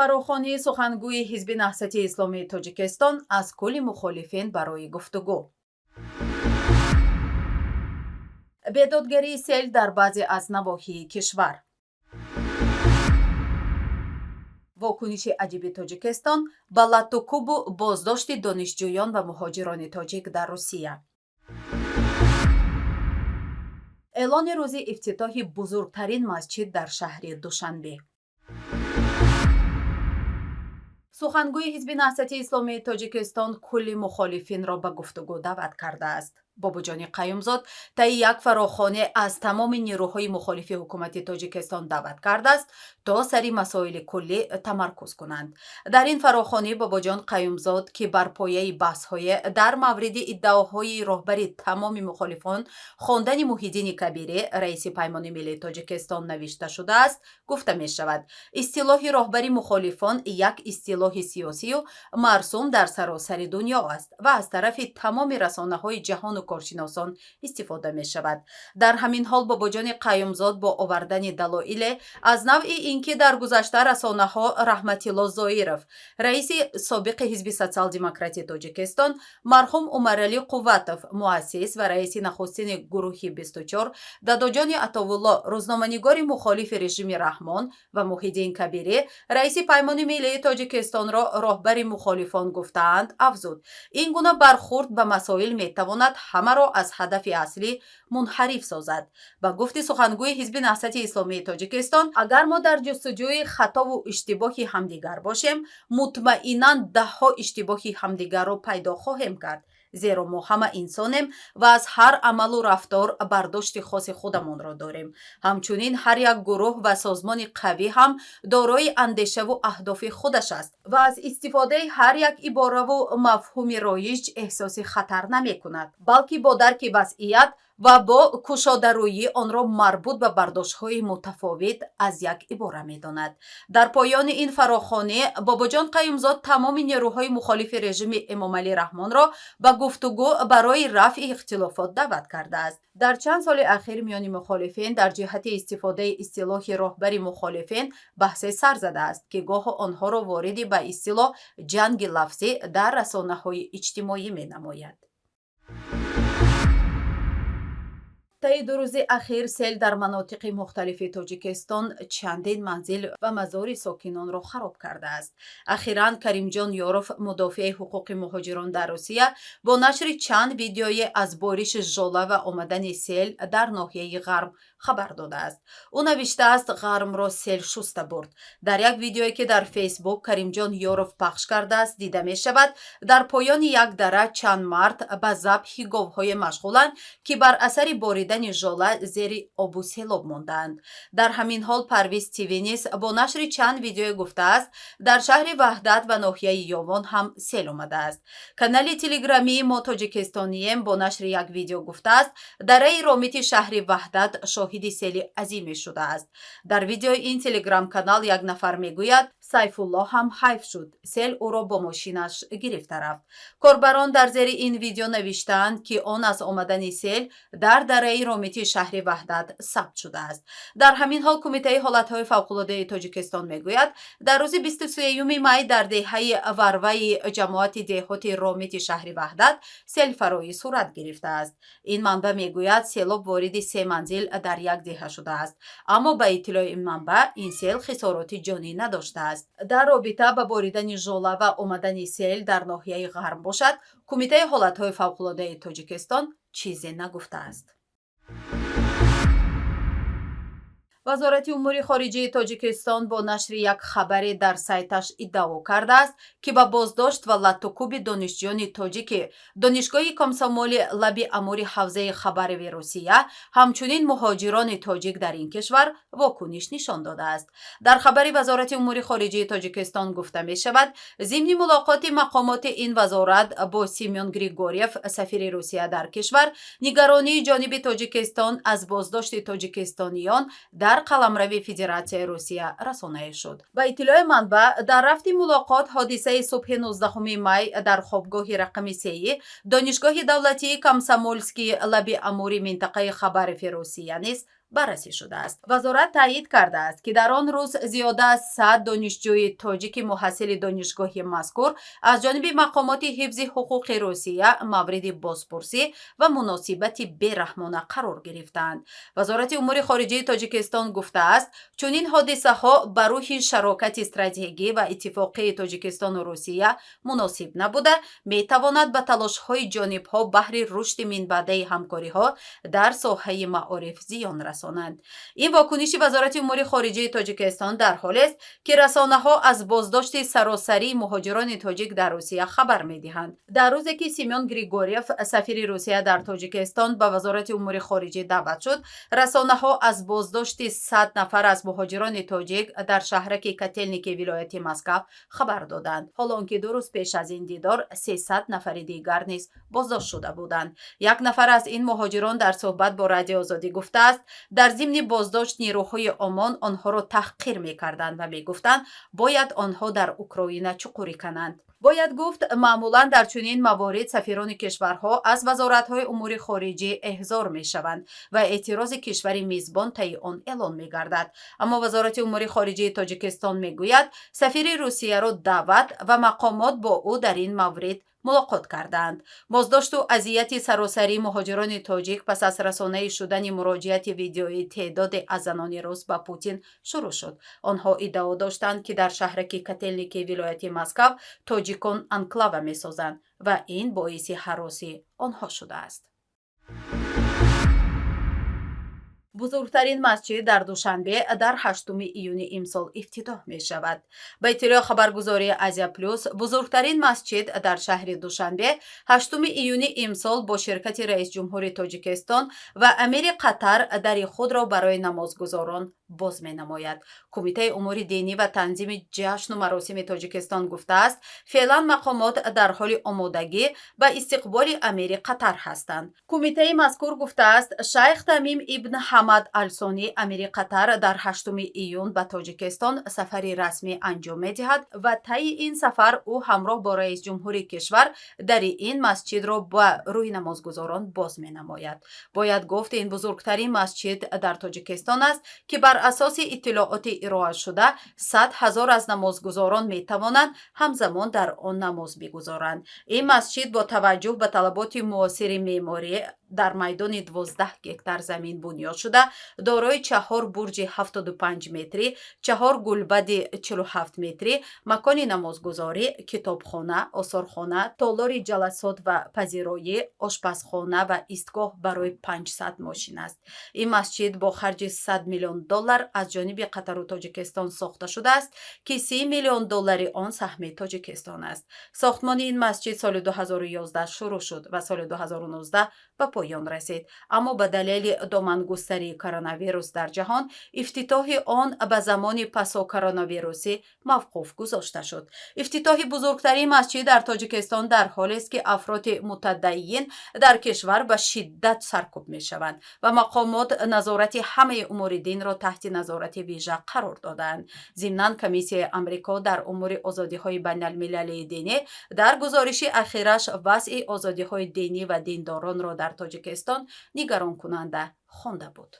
фарохонии сухангӯи ҳизби наҳсати исломии тоҷикистон аз кӯли мухолифин барои гуфтугӯ. бедодгарии сел дар баъзе аз навоҳии кишвар. вокуниши аҷиби тоҷикистон ба латтукубу боздошти донишҷӯён ва муҳоҷирони тоҷик дар Русия. эълони рӯзи ифтитоҳи бузургтарин масҷид дар шаҳри Душанбе. сухангӯи ҳизби наҳсати исломии тоҷикистон кулли мухолифинро ба гуфтугӯ даъват кардааст. бобуҷони қаюмзод таи як фарохоне аз тамоми нерӯҳои мухолифи ҳукумати тоҷикистон даъват кардааст то сари масоили куллӣ тамаркуз кунанд. дар ин фарохонӣ бобуҷон қаюмзод ки бар пояи баҳсҳое дар мавриди иддаоҳои роҳбари тамоми мухолифон хондани Муҳиддини Кабирӣ раиси паймони миллии тоҷикистон навишта шудааст, гуфта мешавад истилоҳи роҳбари мухолифон як истилоҳи сиёсию марсум дар саросари дунё аст ва аз тарафи тамоми расонаҳои ҷаҳону коршиносон истифода мешавад. дар ҳамин ҳол бобуҷони қаюмзод бо овардани далоиле аз навъи ин ки дар гузашта расонаҳо Раҳматилло Зоиров, раиси собиқи ҳизби социал-демократии Тоҷикистон, марҳум Умаралӣ Қувватов, муассис ва раиси нахустини гурӯҳи 24, Дадоҷони Атовулло, рӯзноманигори мухолифи режими Раҳмон ва Муҳиддин Кабирӣ, раиси паймони миллии Тоҷикистонро роҳбари мухолифон гуфтаанд, афзуд ин гуна бархурд ба масоил метавонад ҳамаро аз ҳадафи аслӣ мунҳариф созад. ба гуфти сухангӯи ҳизби наҳсати исломии Тоҷикистон, агар мо дар ҷустуҷӯи хатову иштибоҳи ҳамдигар бошем, мутмаинан даҳҳо иштибоҳи ҳамдигарро пайдо хоҳем кард. зеро мо ҳама инсонем ва аз ҳар амалу рафтор бардошти хоси худамонро дорем. ҳамчунин ҳар як гурӯҳ ва созмони қавӣ ҳам дорои андешаву аҳдофи худаш аст ва аз истифодаи ҳар як ибораву мафҳуми роиҷ эҳсоси хатар намекунад, балки бо дарки вазъият ва бо кушодарӯйӣ онро марбут ба бардоштҳои мутафовит аз як ибора медонад. дар поёни ин фарохонӣ бобуҷон Қаюмзод тамоми нерӯҳои мухолифи режими Эмомалӣ Раҳмонро ба гуфтугӯ барои рафъи ихтилофот даъват кардааст. дар чанд соли ахир миёни мухолифин дар ҷиҳати истифодаи истилоҳи роҳбари мухолифин баҳсе сар задааст ки гоҳ онҳоро вориди ба истилоҳ ҷанги лафзӣ дар расонаҳои иҷтимоӣ менамояд. таи ду рӯзи ахир сел дар манотиқи мухталифи Тоҷикистон чандин манзил ва мазори сокинонро хароб кардааст. ахиран Каримҷон Ёров, мудофиаи ҳуқуқи муҳоҷирон дар Русия, бо нашри чанд видеое аз бориши жола ва омадани сел дар ноҳияи Ғарм хабар додааст. ӯ навиштааст Ғармро сел шуста бурд. дар як видеое ки дар фейсбук Каримҷон Ёров пахш кардааст дида мешавад дар поёни як дара чанд мард ба забҳи говҳое машғуланд ки бар асари боридани жола зери обу селоб мондаанд. дар ҳамин ҳол Парвиз ТВ низ бо нашри чанд видеое гуфтааст дар шаҳри Ваҳдат ва ноҳияи Ёвон ҳам сел омадааст. канали телеграмии Мо Тоҷикистонием бо нашри як видео гуфтааст дараи ромити шаҳри Ваҳдат шоҳиди сели азиме шудааст. дар видеои ин телеграм-канал як нафар мегӯяд Сайфулло ҳам ҳайф шуд, сел ӯро бо мошинаш гирифта рафт. корбарон дар зери ин видео навиштаанд ки он аз омадани сел дар дараи ромити шаҳри Ваҳдат сабт шудааст. дар ҳамин ҳол Кумитаи ҳолатҳои фавқулоддаи Тоҷикистон мегӯяд дар рӯзи 23 май дар деҳаи Варваи ҷамоати деҳоти ромити шаҳри Ваҳдат селфароӣ сурат гирифтааст. ин манбаъ мегӯяд селоб вориди 3 манзил дар як деҳа шудааст, аммо ба иттилои ин манбаъ ин сел хисороти ҷонӣ надоштааст. дар робита ба боридани жола ва омадани сел дар ноҳияи Ғарм бошад, Кумитаи ҳолатҳои фавқулоддаи Тоҷикистон чизе нагуфтааст. вазорати умури хориҷии Тоҷикистон бо нашри як хабаре дар сайташ иддао кардааст ки ба боздошт ва латтукуби донишҷӯёни тоҷики донишгоҳи комсомоли лаби амури ҳавзаи Хабарови Русия, ҳамчунин муҳоҷирони тоҷик дар ин кишвар вокуниш нишон додааст. дар хабари вазорати умури хориҷии Тоҷикистон гуфта мешавад зимни мулоқоти мақомоти ин вазорат бо Семён Григорьев, сафири Русия дар кишвар, нигаронии ҷониби Тоҷикистон аз боздошти тоҷикистониён дар қаламрави Федератсияи Русия расонаӣ шуд. ба иттилои манбаъ, дар рафти мулоқот ҳодисаи субҳи 19 май дар хобгоҳи рақами 3 донишгоҳи давлатии Комсомольский лаби амури минтақаи Хабарови Русия низ بررسی شده است. وزارت تایید کرده است که در آن روز زیاده از 100 دانشجوی تاجیک محصل دانشگاه مذکور از جانب مقامات حفظ حقوق روسیه مورد بازپرسی و مناسبت بی‌رحمانه قرار گرفتند. وزارت امور خارجه تاجیکستان گفته است چون این حادثه ها بر روح شراکت استراتژیکی و اتفاقی تاجیکستان و روسیه مناسب نبوده، می تواند به تلاش های جانب ها بهر رشد منبعده همکاری ها در ساحه معارف زیان رسانند. این واکنش وزارت امور خارجه تاجیکستان در حالی است که رسانه ها از بازداشت سراسری مهاجران تاجیک در روسیه خبر می دهند. در روزی که سیمیون گریگوریف سفیر روسیه در تاجیکستان به وزارت امور خارجه دعوت شد، رسانه ها از بازداشت 100 نفر از مهاجران تاجیک در شهرک کتلنیکی ولایت مسکو خبر دادند. حالانکه 2 روز پیش از این دیدار 300 نفر دیگر نیز بازداشت شده بودند. یک نفر از این مهاجران در صحبت با رادیو آزادی گفته است در ضمن بازداشت نیروهای آمان آنها را تحقیر می‌کردند و می‌گفتند باید آنها در اوکراین چقوری کنند. باید گفت معمولا در چنین موارد سفیران کشورها از وزارت‌های امور خارجه احضار می‌شوند و اعتراض کشور میزبان طی آن اعلان می‌گردد. اما وزارت امور خارجه تاجیکستان می‌گوید سفیر روسیه را دعوت و مقامات با او در این مورد ملاقات کردند. بازداشت و اذیت سراسری مهاجران تاجیک پس از رسانه شدن مراجعت ویدیویی تعداد از زنان روس به پوتین شروع شد. آنها ادعا داشتند که در شهرک کتلنیکی ولایت مسکو تاجیکان انکلاو می‌سازند و این باعث هراس آنها شده است. بزرگترین مسجد در دوشنبه در 8 ایون امسال افتتاح می شود. به اطلاع خبرگزاری آزیا پلوس، بزرگترین مسجد در شهر دوشنبه 8 ایون امسال با شرکت رئیس جمهور تاجیکستان و امیر قطر در خود را برای نمازگزاران باز می نماید. کمیته امور دینی و تنظیم جشن و مراسم تاجیکستان گفته است فعلا مقامات در حال آمادگی به استقبال امیر قطر هستند. کمیته مذکور گفته است شیخ تمیم ابن حمد الثانی امیر قطر در 8 ایون به تاجیکستان سفری رسمی انجام می دهد و طی این سفر او همراه با رئیس جمهور کشور در این مسجد را با روی نمازگزاران باز می نماید. باید گفت این بزرگترین مسجد در تاجیکستان است که بر اساس اطلاعات ارائه شده 100,000 از نمازگزاران می توانند همزمان در آن نماز بگذارند. این مسجد با توجه به طلبات معاصر معماری در میدان 12 گکتار زمین بنیاد شده، دارای 4 برج 75 متری، 4 گلبد 47 متری، مکان نمازگزاری، کتابخانه، آثارخانه، تالار جلسات و پذیرایی، آشپزخانه و ایستگاه برای 500 ماشین است. این مسجد با خرج 100 میلیون دلار از جانب قطر و تاجیکستان ساخته شده است که 30 میلیون دلار آن سهم تاجیکستان است. ساختمان این مسجد سال 2011 شروع شد و سال 2019 به پایان رسید، اما به دلیل دامنگستری کرونا ویروس در جهان افتتاح آن به زمان پسا کرونا ویروسی موقوف گذاشته شد. افتتاح بزرگترین مسجد در تاجیکستان در حالی است که افراد متدین در کشور به شدت سرکوب می شوند و مقامات نظارت همه امور دین را تحت نظارت ویژه قرار دادند. ضمناً کمیسیون آمریکا در امور آزادی‌های بین‌المللی دینی در گزارش اخیرش وضع آزادی‌های دینی و دینداران را در تاجیکستان نگران کننده خوانده بود.